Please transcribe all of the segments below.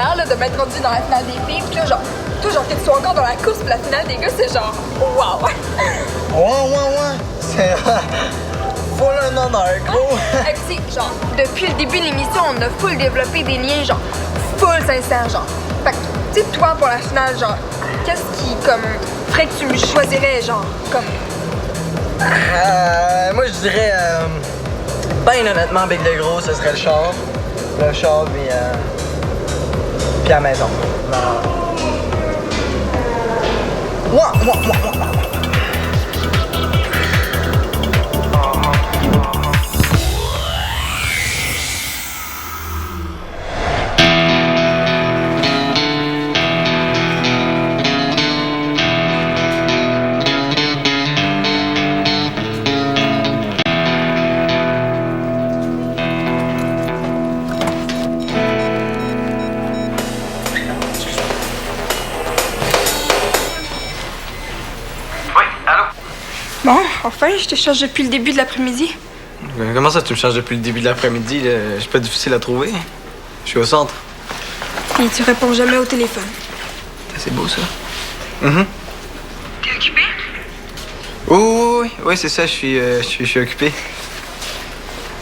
fière là, de m'être rendue dans la finale des filles. Puis là, genre, toi, genre, que tu sois encore dans la course pour la finale des gars, c'est genre, wow! Ouais. C'est full un honneur, gros. Tu sais, genre, depuis le début de l'émission, on a full développé des liens, genre, full sincères, genre. Fait que, tu sais, toi, pour la finale, genre, qu'est-ce qui, comme, ferait que tu me choisirais, genre, comme... Moi, je dirais, ben honnêtement, Big de Gros, ce serait le char. Le char, puis la maison. Ouais. Bon, enfin, je te cherche depuis le début de l'après-midi. Comment ça, tu me cherches depuis le début de l'après-midi? Je suis pas difficile à trouver. Je suis au centre. Et tu réponds jamais au téléphone. C'est beau, ça. T'es occupé? Oui, c'est ça, je suis occupé.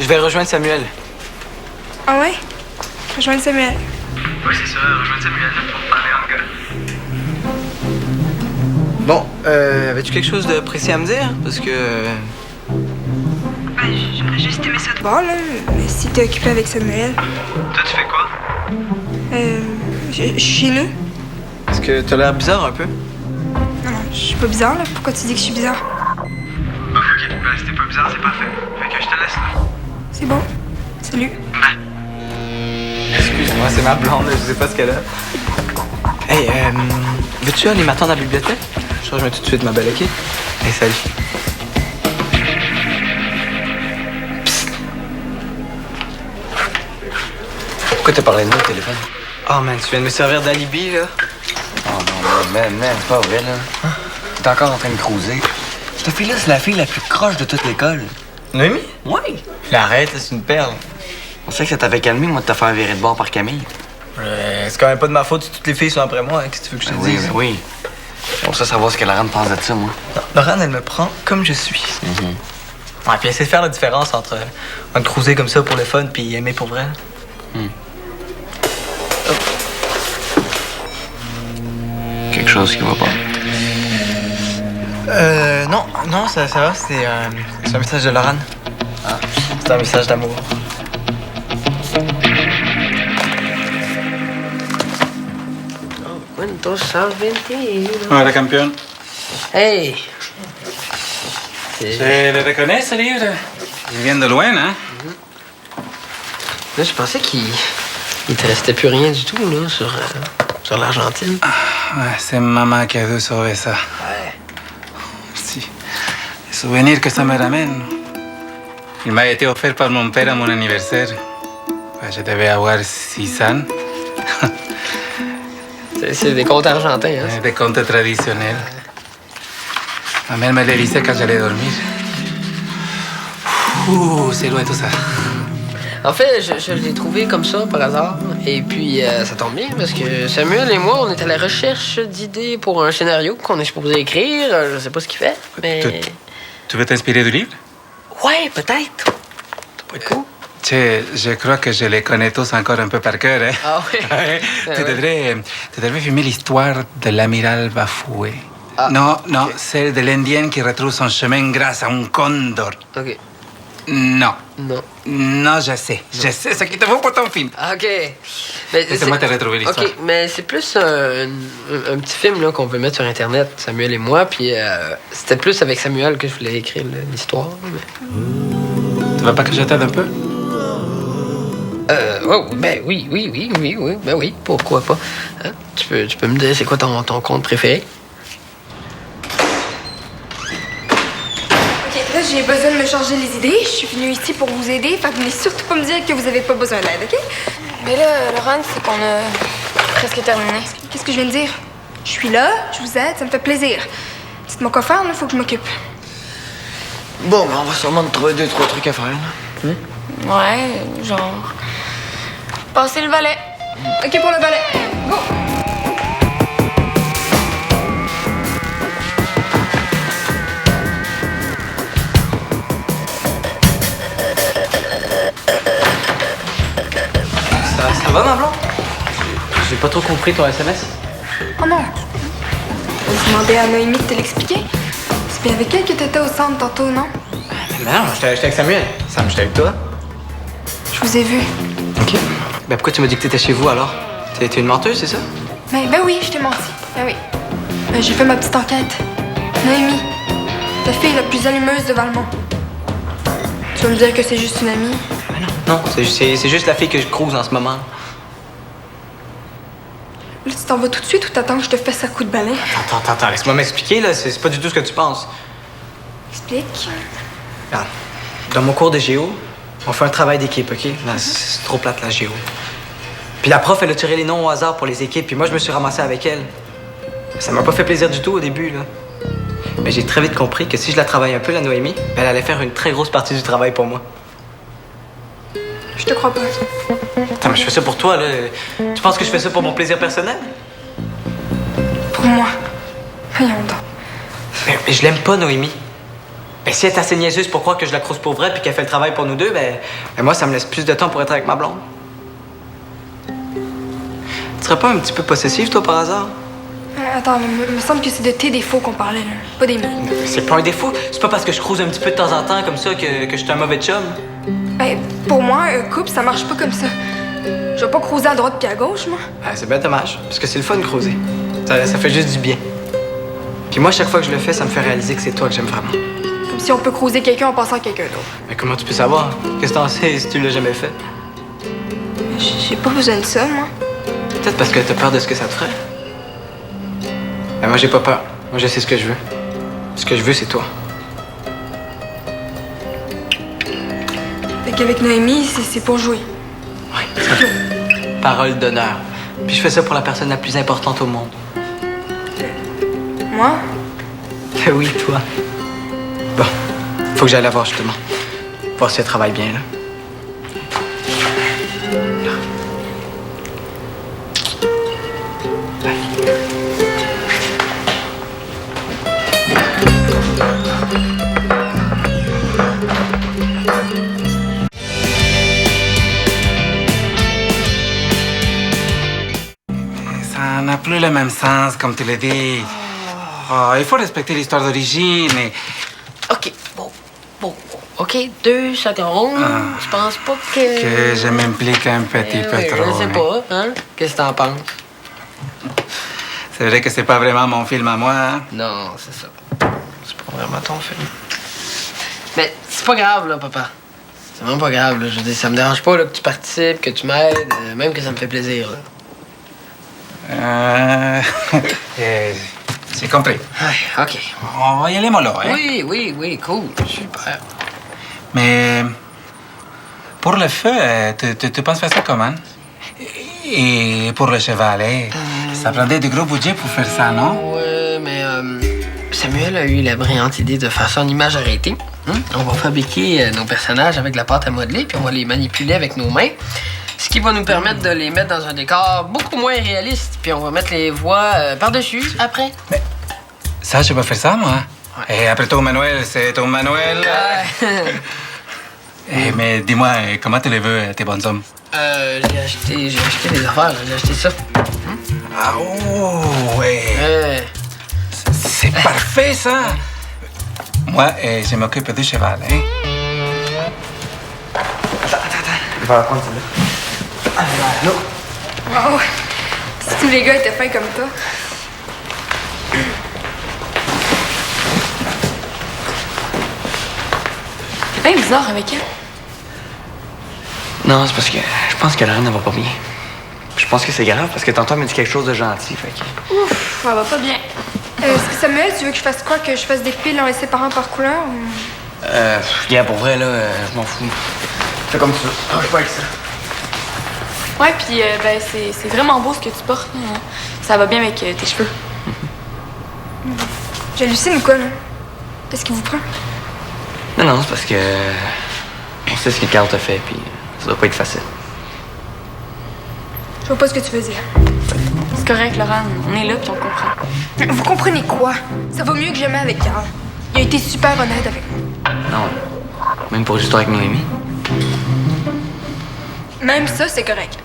Je vais rejoindre Samuel. Ah ouais? Rejoindre Samuel. Oui, c'est ça, rejoindre Samuel pour parler en gars. Bon, avais-tu quelque chose de précis à me dire? Parce que... Ben, j'aurais juste aimé ça de voir, là. Mais si t'es occupé avec Samuel. Toi, tu fais quoi? Chez nous. Est-ce que t'as l'air bizarre un peu? Non, je suis pas bizarre, là. Pourquoi tu dis que je suis bizarre? Ok. Ben, si t'es pas bizarre, c'est parfait. Fait que je te laisse, là. C'est bon. Salut. Excuse-moi, c'est ma blonde, je sais pas ce qu'elle a. Hey, veux-tu aller m'attendre à la bibliothèque? Je rejoins tout de suite, ma belle, OK? Hey, salut. Psst. Pourquoi t'as parlé de moi au téléphone? Oh, man, tu viens de me servir d'alibi, là? Oh non, man, c'est pas vrai, là. T'es encore en train de cruiser. Cette fille-là, c'est la fille la plus croche de toute l'école. Noémie? Oui. Arrête, c'est une perle. On sait que ça t'avait calmé, moi, de te faire virer de bord par Camille. C'est quand même pas de ma faute si toutes les filles sont après moi. Hein. Qu'est-ce que tu veux que je te dise? Oui. Pour ça, savoir ce que Laurent pense de ça, moi. Non, Laurent, elle me prend comme je suis. Ouais, puis essaie de faire la différence entre cruiser comme ça pour le fun puis aimer pour vrai. Quelque chose qui va pas. Non, ça va, c'est un message de Laurent. Ah, c'est un message d'amour. ¿Cuántos has vendido? Hola, campeón. ¡Hey! ¿Se le reconoce ce livre? Il vient de loin, hein? Là, je pensais qu'il te restait plus rien du tout, là, sur l'Argentine. Ouais, c'est maman qui a dû sauver ça. Ouais. Merci. Les souvenirs que ça me ramène. Il m'a été offert par mon père à mon anniversaire. Ouais, je devais avoir 6 ans. C'est des contes argentins, hein? Des contes traditionnels. Ma mère me les lisait quand j'allais dormir. C'est loin tout ça. En fait, je l'ai trouvé comme ça, par hasard. Et puis, ça tombe bien, parce que Samuel et moi, on est à la recherche d'idées pour un scénario qu'on est supposé écrire. Je sais pas ce qu'il fait, mais... Tu veux t'inspirer du livre? Ouais, peut-être. Ça peut être cool. Je crois que je les connais tous encore un peu par cœur, hein? Ah oui? Ouais. Tu devrais filmer l'histoire de l'amiral Bafoué. Ah, non, ok. celle de l'Indien qui retrouve son chemin grâce à un condor. OK. Non. Non, je sais. Je sais ce qu'il te faut pour ton film. OK. Mais Laisse-moi te retrouver l'histoire. OK, mais c'est plus un petit film là, qu'on veut mettre sur Internet, Samuel et moi. Puis c'était plus avec Samuel que je voulais écrire l'histoire. Mais... Tu veux pas que je t'aide un peu? Ben oui. Ben oui, pourquoi pas. Hein? Tu peux me dire c'est quoi ton conte préféré? OK, là, j'ai besoin de me changer les idées. Je suis venue ici pour vous aider. Fait que venez surtout pas me dire que vous avez pas besoin d'aide, OK? Mais là, Laurent, c'est qu'on a presque terminé. Qu'est-ce que je viens de dire? Je suis là, je vous aide, ça me fait plaisir. Dites-moi quoi faire, là, faut que je m'occupe. Bon, ben, on va sûrement te trouver 2-3 trucs à faire, là. Ouais, genre... passer le balai. OK pour le balai. Go! Ça va, ma blonde? J'ai pas trop compris ton SMS. Oh non! J'ai demandé à Noémie de te l'expliquer. C'est bien avec elle que t'étais au centre tantôt, non? Mais non, j'étais avec Samuel. Sam, j'étais avec toi. Je vous ai vu. OK. Ben pourquoi tu m'as dit que t'étais chez vous, alors? T'es une menteuse, c'est ça? Ben oui, je t'ai menti. Ben oui. Ben, j'ai fait ma petite enquête. Noémie, la fille la plus allumeuse de Valmont. Tu vas me dire que c'est juste une amie? Ben non, c'est juste la fille que je crouse en ce moment. Là, tu t'en vas tout de suite ou t'attends que je te fasse un coup de balai? Attends, laisse-moi m'expliquer, là. C'est pas du tout ce que tu penses. Explique. Regarde, dans mon cours de géo, on fait un travail d'équipe, OK? Là, c'est trop plate, la géo. Puis la prof, elle a tiré les noms au hasard pour les équipes, puis moi, je me suis ramassé avec elle. Ça m'a pas fait plaisir du tout au début, là. Mais j'ai très vite compris que si je la travaille un peu, la Noémie, elle allait faire une très grosse partie du travail pour moi. Je te crois pas. Attends, mais je fais ça pour toi, là. Tu penses que je fais ça pour mon plaisir personnel? Pour moi. Voyons donc. Mais je l'aime pas, Noémie. Ben, si elle est assez niaiseuse pour croire que je la crouse pour vrai puis qu'elle fait le travail pour nous deux, ben moi, ça me laisse plus de temps pour être avec ma blonde. Tu serais pas un petit peu possessive, toi, par hasard? Attends, il me semble que c'est de tes défauts qu'on parlait, là. Pas des miens. C'est pas un défaut. C'est pas parce que je crouse un petit peu de temps en temps comme ça que je suis un mauvais chum. Ben, pour moi, un couple, ça marche pas comme ça. Je vais pas cruiser à droite puis à gauche, moi. Ah, c'est bien dommage, parce que c'est le fun de creuser. Ça fait juste du bien. Puis moi, chaque fois que je le fais, ça me fait réaliser que c'est toi que j'aime vraiment. Comme si on peut cruiser quelqu'un en pensant à quelqu'un d'autre. Mais comment tu peux savoir? Qu'est-ce que t'en sais si tu l'as jamais fait? J'ai pas besoin de ça, moi. Peut-être parce que t'as peur de ce que ça te ferait. Mais moi, j'ai pas peur. Moi, je sais ce que je veux. Ce que je veux, c'est toi. Fait qu'avec Noémie, c'est pour jouer. Ouais. Parole d'honneur. Puis je fais ça pour la personne la plus importante au monde. Moi? Ben oui, toi. Bon, faut que j'aille la voir, justement. Voir si elle travaille bien, là. Ça n'a plus le même sens, comme tu le dis. Oh, il faut respecter l'histoire d'origine et... OK, bon. OK, 2 secondes. Je pense pas que... que je m'implique un petit peu trop. Je sais pas, hein? Qu'est-ce que t'en penses? C'est vrai que c'est pas vraiment mon film à moi, hein? Non, c'est ça. C'est pas vraiment ton film. Mais c'est pas grave, là, papa. C'est vraiment pas grave, là. Je veux dire, ça me dérange pas là, que tu participes, que tu m'aides, même que ça me fait plaisir, là. J'ai compris. Ouais, OK. On va y aller mollo, hein? Oui, cool. Super. Mais pour le feu, tu penses faire ça comment? Et pour le chevalet, ça prendrait de gros budget pour faire ça, non? Ouais, mais Samuel a eu la brillante idée de faire ça en image arrêtée. On va fabriquer nos personnages avec de la pâte à modeler, puis on va les manipuler avec nos mains. Ce qui va nous permettre de les mettre dans un décor beaucoup moins réaliste. Puis on va mettre les voix par-dessus après. Mais ça, je peux faire ça, moi. Ouais. Et après tout, Manuel, c'est ton Manuel. Mais dis-moi, comment tu les veux, tes bons hommes? J'ai acheté des affaires, j'ai acheté ça. Ah, oh, ouais. C'est parfait, ça. Moi, je m'occupe du cheval, hein? Attends. Je vais la prendre, celle-là. Wow! Si tous les gars étaient fins comme toi. C'est bien bizarre avec elle. Non, c'est parce que je pense que la reine, elle va pas bien. Je pense que c'est grave parce que tantôt, elle m'a dit quelque chose de gentil, fait que... Ouf, ça va pas bien. Est-ce que Samuel, tu veux que je fasse quoi? Que je fasse des piles en les séparant par couleur? Ou... Regarde, pour vrai, là, je m'en fous. Fais comme tu veux. Je suis pas avec ça. Ouais, puis ben, c'est vraiment beau ce que tu portes. Là. Ça va bien avec tes cheveux. J'hallucine ou quoi, là? Qu'est-ce qui vous prend? Non, c'est parce que... On sait ce que Carl t'a fait, puis ça doit pas être facile. vois pas ce que tu veux dire. C'est correct, Laurent. On est là puis on comprend. Vous comprenez quoi? Ça va mieux que jamais avec Carl. Il a été super honnête avec moi. Non. Même pour l'histoire avec Noémie. Même ça, c'est correct.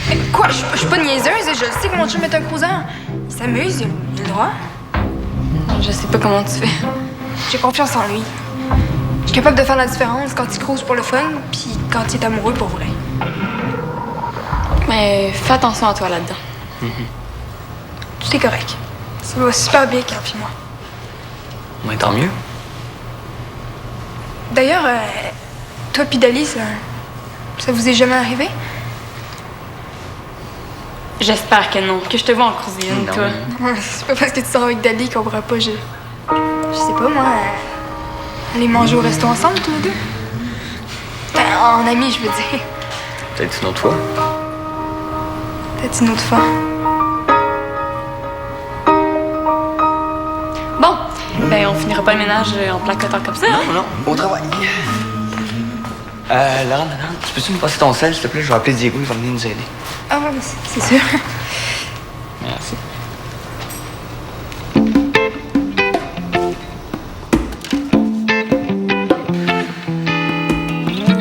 Mais quoi? Je suis pas niaiseuse et je sais que mon chum est un cruiser. Il s'amuse, il a le droit. Je sais pas comment tu fais. J'ai confiance en lui. Je suis capable de faire la différence quand il cruise pour le fun puis quand il est amoureux pour vrai. Mais fais attention à toi là-dedans. Tout est correct. Ça va super bien, Carl et moi. Ouais, tant mieux. D'ailleurs, toi pis Dali, ça vous est jamais arrivé? J'espère que non, que je te vois en cousine, Non. toi. C'est pas parce que tu sors avec Dali qu'on pourra pas. Je sais pas, moi. Aller manger au resto ensemble, tous les deux? En amis, je veux dire. Peut-être une autre fois. Peut-être une autre fois. Bon, ben on finira pas le ménage en placotant comme ça. Hein? Non, au travail. Laurent, tu peux-tu me passer ton sel, s'il te plaît? Je vais appeler Diego, il va venir nous aider. Ah ouais, mais c'est sûr. Merci.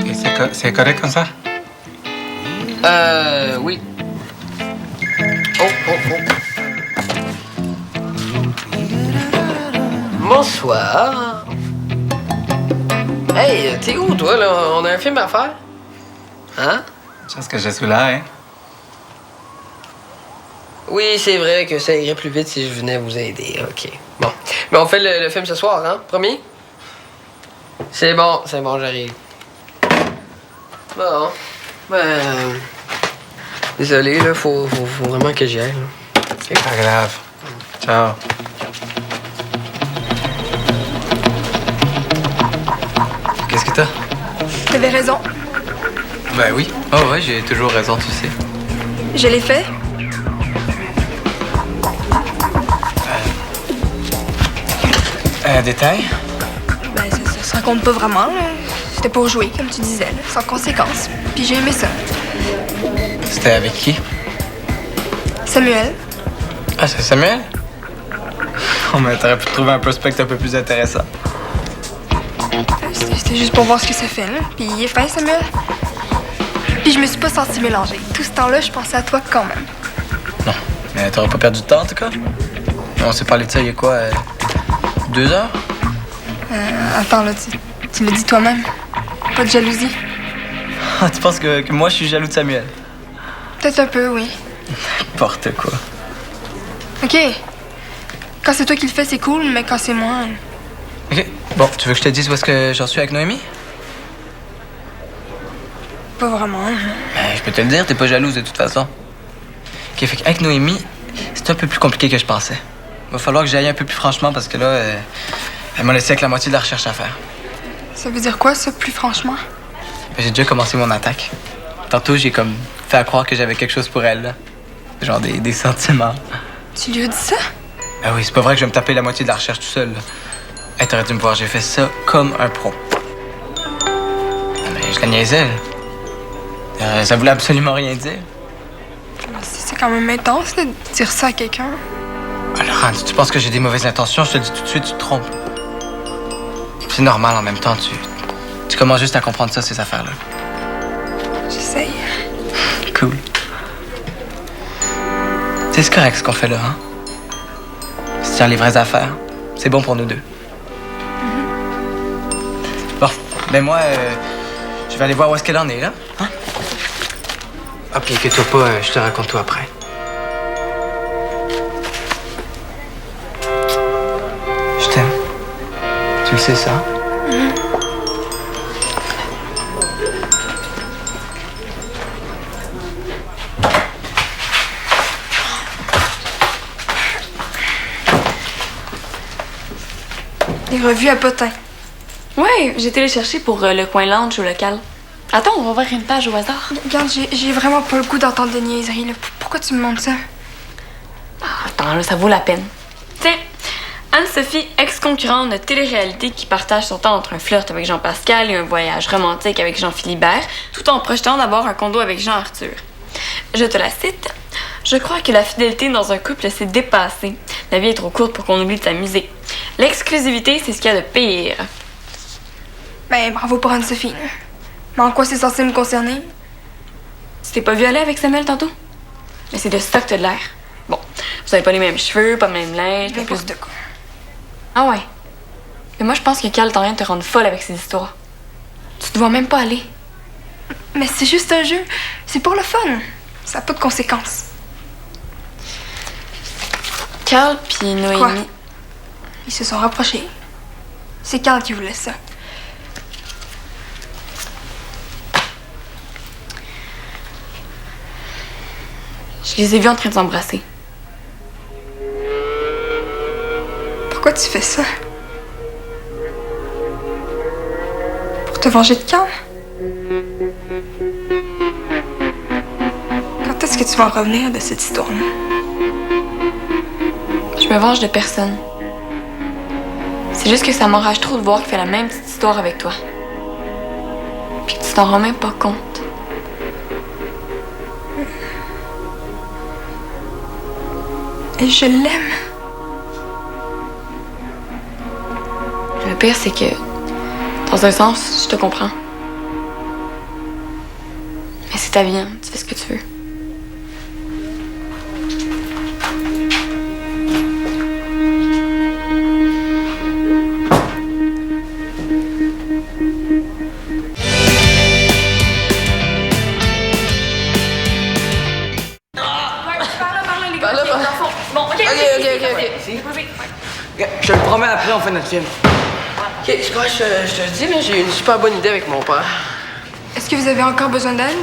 Et c'est correct comme ça? Oui. Oh. Bonsoir. Hey, t'es où, toi, là? On a un film à faire? Hein? Je pense que je suis là, hein? Oui, c'est vrai que ça irait plus vite si je venais vous aider. OK. Bon. Mais on fait le film ce soir, hein? Promis? C'est bon, j'arrive. Bon. Ben. Désolé, là, faut vraiment que j'y aille. Là. C'est pas grave. Ciao. Qu'est-ce que t'as? T'avais raison. Ben oui. Oh ouais, j'ai toujours raison, tu sais. Je l'ai fait. Un détail? Ben, ça compte pas vraiment, là. C'était pour jouer, comme tu disais, là, sans conséquence. Puis j'ai aimé ça. C'était avec qui? Samuel, Ah, c'est Samuel? Oh, mais t'aurais pu trouver un prospect un peu plus intéressant. c'était juste pour voir ce que ça fait, là. Puis il est fin, Samuel. Puis je me suis pas sentie mélangée. Tout ce temps-là, je pensais à toi quand même. Non, mais t'aurais pas perdu de temps, en tout cas. On s'est parlé de ça il y a quoi? 2 heures? Attends, là, tu l'as dit toi-même. Pas de jalousie. Ah, tu penses que moi, je suis jaloux de Samuel? Peut-être un peu, oui. N'importe quoi. OK. Quand c'est toi qui le fais, c'est cool, mais quand c'est moi... OK. Bon, tu veux que je te dise où est-ce que j'en suis avec Noémie? Pas vraiment. Ben, je peux te le dire, t'es pas jalouse de toute façon. OK, fait qu'avec Noémie, c'est un peu plus compliqué que je pensais. Va falloir que j'aille un peu plus franchement parce que là, elle m'a laissé avec la moitié de la recherche à faire. Ça veut dire quoi, ça, plus franchement? Ben, j'ai déjà commencé mon attaque. Tantôt, j'ai comme fait à croire que j'avais quelque chose pour elle, là. Genre des sentiments. Tu lui as dit ça? Ben oui, c'est pas vrai que je vais me taper la moitié de la recherche tout seul, là. Hey, t'aurais dû me voir, j'ai fait ça comme un pro. Mais je la niaisais, là. Ça voulait absolument rien dire. C'est quand même intense, là, de dire ça à quelqu'un. Alors, si tu penses que j'ai des mauvaises intentions, je te le dis tout de suite, tu te trompes. C'est normal en même temps, tu commences juste à comprendre ça, ces affaires-là. J'essaye. Cool. C'est correct ce qu'on fait là, hein? C'est dire les vraies affaires. C'est bon pour nous deux. Bon, ben moi, je vais aller voir où est-ce qu'elle en est, là. Hein? Ah, puis inquiète-toi pas, je te raconte tout après. Je t'aime. Tu le sais, ça? Les revues à potin. Ouais, j'ai été les chercher pour le coin lounge au local. Attends, on va voir une page au hasard. Regarde, j'ai vraiment pas le goût d'entendre des niaiseries, là. Pourquoi tu me montres ça? Ah, attends, là, ça vaut la peine. Tiens, Anne-Sophie, ex-concurrente de télé-réalité qui partage son temps entre un flirt avec Jean-Pascal et un voyage romantique avec Jean-Philibert, tout en projetant d'avoir un condo avec Jean-Arthur. je te la cite. Je crois que la fidélité dans un couple s'est dépassée. La vie est trop courte pour qu'on oublie de s'amuser. L'exclusivité, c'est ce qu'il y a de pire. Ben, bravo pour Anne-Sophie. Mais en quoi c'est censé me concerner? Tu t'es pas vu aller avec Samuel tantôt? Mais c'est de ça que t'as de l'air. Bon, vous avez pas les mêmes cheveux, pas le même linge, pas plus de... quoi. Ah ouais. Mais moi, je pense que Cal t'a rien de te rendre folle avec ces histoires. Tu te vois même pas aller. Mais c'est juste un jeu. C'est pour le fun. Ça n'a pas de conséquences. Carl puis Noémie... Quoi? Ils se sont rapprochés. C'est Carl qui voulait ça. Je les ai vus en train de s'embrasser. Pourquoi tu fais ça? Pour te venger de Carl? Quand est-ce que tu vas en revenir de cette histoire-là? Je me venge de personne. C'est juste que ça m'enrage trop de voir qu'il fait la même petite histoire avec toi. Puis que tu t'en rends même pas compte. Et je l'aime. Le pire, c'est que, dans un sens, je te comprends. Mais c'est ta vie, hein. Tu fais ce que tu veux. Je te le promets, après, on fait notre film. Ok, je crois que je te le dis, mais j'ai une super bonne idée avec mon père. Est-ce que vous avez encore besoin d'aide?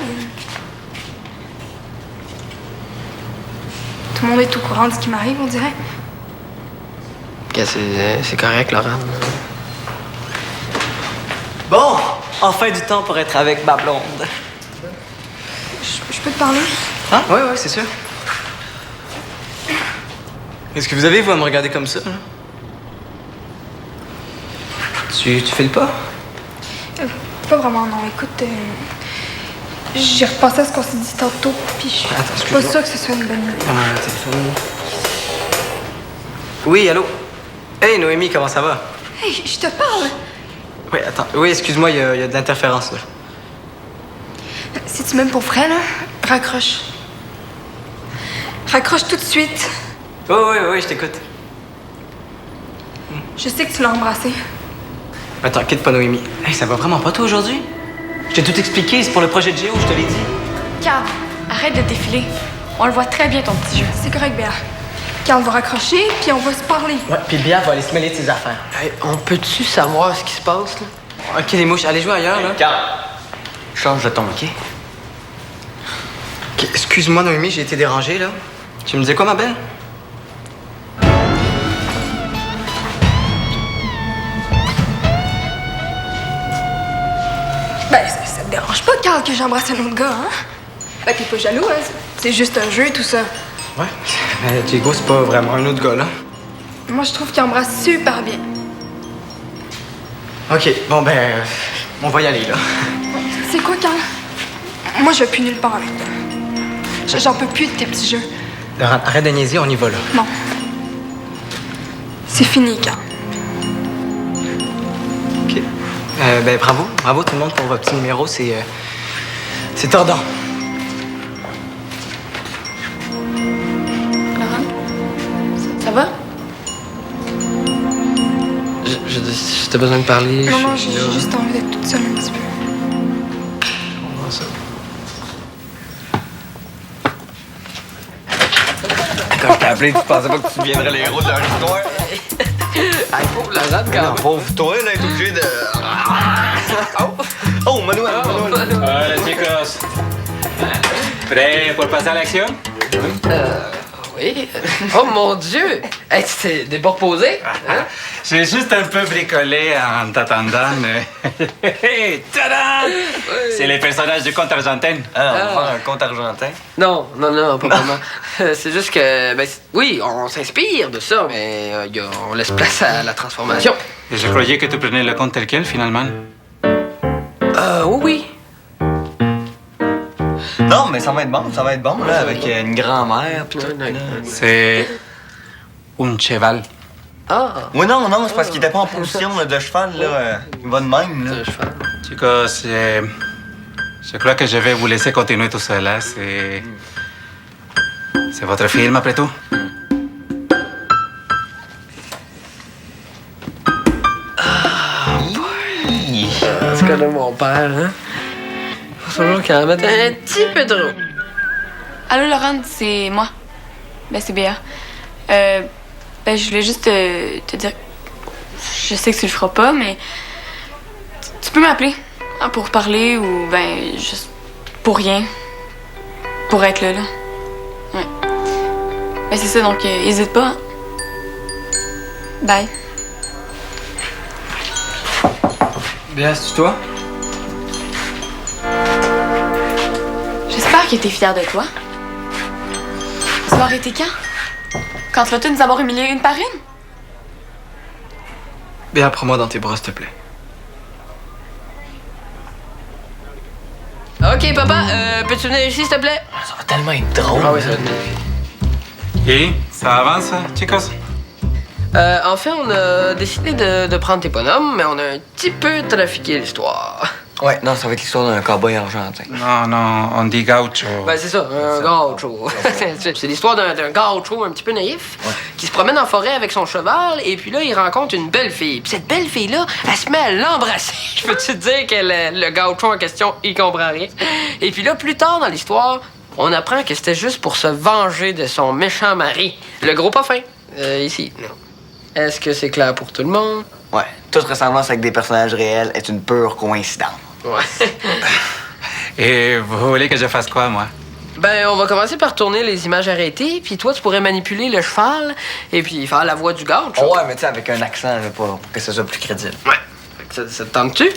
Tout le monde est au courant de ce qui m'arrive, on dirait. Ok, c'est correct, Laurent. Bon, enfin du temps pour être avec ma blonde. Je peux te parler? Hein? Ouais, c'est sûr. Qu'est-ce que vous avez, vous, à me regarder comme ça? Là? Tu files pas? Pas vraiment, non. Écoute, j'ai repensé à ce qu'on s'est dit tantôt, puis je suis Attends, pas excuse-moi. sûre que ce soit une bonne idée. Ah, téléphone. Oui, allô? Hey, Noémie, comment ça va? Hey, je te parle! Oui, attends. Oui, excuse-moi, il y a de l'interférence, là. Si tu m'aimes pour vrai, là, raccroche. Raccroche tout de suite. Oui, je t'écoute. Je sais que tu l'as embrassé. Attends, quitte pas, Noémie. Hey, ça va vraiment pas, toi, aujourd'hui? Je t'ai tout expliqué, c'est pour le projet de Géo, je te l'ai dit. Carl, arrête de défiler. On le voit très bien, ton petit jeu. C'est correct, Béa. Carl va raccrocher, puis on va se parler. Ouais, puis Bia va aller se mêler de ses affaires. Hey, on peut-tu savoir ce qui se passe, là? Ok, les mouches, allez jouer ailleurs, là. Carl, change de ton, OK? Ok, excuse-moi, Noémie, j'ai été dérangé, là. Tu me disais quoi, ma belle? Ben, ça te dérange pas, Carl, que j'embrasse un autre gars, hein? Ben, t'es pas jaloux, hein? C'est juste un jeu, tout ça. Ouais. Mais Diego, c'est pas vraiment un autre gars, là. Moi, je trouve qu'il embrasse super bien. Ok, bon, on va y aller, là. C'est quoi, Carl? Moi, je vais plus nulle part avec toi. J'en peux plus de tes petits jeux. Laurent, arrête de niaiser, on y va, là. Non. C'est fini, Carl. Ok. Bravo tout le monde pour votre petit numéro, c'est tordant. Laurent, ça va? Si t'as besoin de parler, Non, je suis j'ai là. juste envie d'être toute seule un petit peu. On va ça. Quand je t'ai appelé, tu pensais pas que tu deviendrais les héros de leur histoire? Hey, pauvre Laurent, Non, quand pauvre toi, là, t'es obligé de... Oh, Manuel! Hola, chicos. ¿Prêts pour passer à l'action? Oui. Oh mon Dieu! Hey, tu t'es des bons reposés? Hein? J'ai juste un peu bricolé en t'attendant. Tadam! C'est les personnages du conte argentin. Ah, on va faire un compte argentin. Non, pas vraiment. C'est juste que, oui, on s'inspire de ça, mais on laisse place à la transformation. Et je croyais que tu prenais le conte tel quel, finalement. Oui. Non, mais ça va être bon, là, avec une grand-mère, pis tout. C'est un cheval. Ah! Oui, non, c'est parce qu'il était pas en position là, de cheval, là. Il va de même, là. Un cheval. Chicos, je crois que je vais vous laisser continuer tout seul. Hein? C'est votre film, après tout. C'est comme mon père, hein? Faut toujours qu'il en mette un petit peu trop. Allô, Laurent, c'est moi. Ben, c'est Béa. Ben, je voulais juste te dire... Je sais que tu le feras pas, mais... Tu peux m'appeler hein, pour parler ou, ben, juste pour rien. Pour être là. Ouais. Ben, c'est ça, donc, hésite pas. Hein. Bye. Bien, c'est toi? J'espère que t'es fière de toi. Tu vas arrêter quand? Quand tu vas tous nous avoir humiliés une par une? Bien, prends-moi dans tes bras, s'il te plaît. OK, papa, peux-tu venir ici, s'il te plaît? Ça va tellement être drôle. Ah oui, ça va être magnifique. Et ça avance, chicos? En fait, on a décidé de prendre tes bonhommes, mais on a un petit peu trafiqué l'histoire. Ouais, non, ça va être l'histoire d'un cowboy argentin. Non, on dit gaucho. Ben, c'est ça, un gaucho. C'est l'histoire d'un gaucho un petit peu naïf qui se promène en forêt avec son cheval et puis là, il rencontre une belle fille. Puis cette belle fille-là, elle se met à l'embrasser. Je peux te dire que le gaucho en question, il comprend rien. Et puis là, plus tard dans l'histoire, on apprend que c'était juste pour se venger de son méchant mari, le gros pas fin, ici. Est-ce que c'est clair pour tout le monde? Ouais, toute ressemblance avec des personnages réels est une pure coïncidence. Ouais. Et vous voulez que je fasse quoi, moi? Ben, on va commencer par tourner les images arrêtées, puis toi, tu pourrais manipuler le cheval et puis faire la voix du gauche. Oh, ouais, mais tu sais, avec un accent, là, pour que ça soit plus crédible. Ouais. Ça te tente-tu?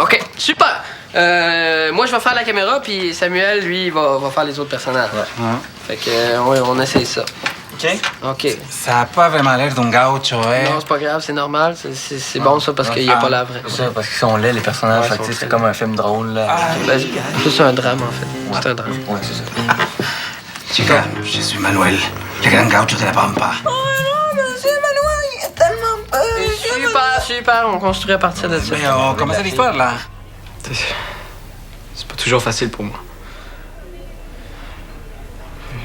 OK, super. Moi, je vais faire la caméra, puis Samuel, lui, il va faire les autres personnages. Ouais. Fait que, on essaye ça. OK? OK. Ça n'a pas vraiment l'air d'un gaucho, hein? Non, c'est pas grave, c'est normal. C'est bon, ça, parce qu'il n'y a pas la vraie. C'est ça, parce qu'ils sont laids, les personnages. Ouais, fait que, ils tu sont sais, c'est très comme un film drôle, là. Ben, c'est un drame, en fait. C'est un drame. Ouais, c'est ça. Chica, je suis Manuel, le grand gaucho de la Pampa. Super, on construit à partir de ça. Mais on commence l'histoire, là. C'est pas toujours facile pour moi.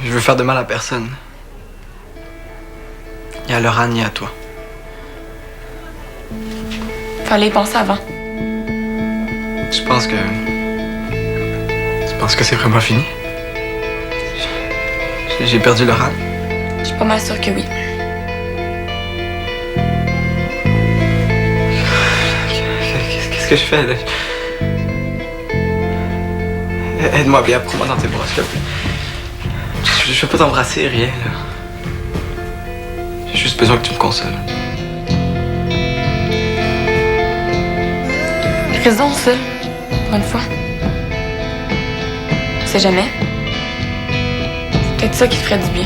Je veux faire de mal à personne. Ni à Laurent, ni à toi. Fallait y penser avant. Tu penses que c'est vraiment fini? J'ai perdu Laurent. Je suis pas mal sûre que oui. Qu'est-ce que je fais, là? Aide-moi bien, prends-moi dans tes bras, s'il te plaît. Je veux pas t'embrasser, rien, là. J'ai juste besoin que tu me consoles. Raison, seule. Pour une fois. On sait jamais. C'est peut-être ça qui te ferait du bien.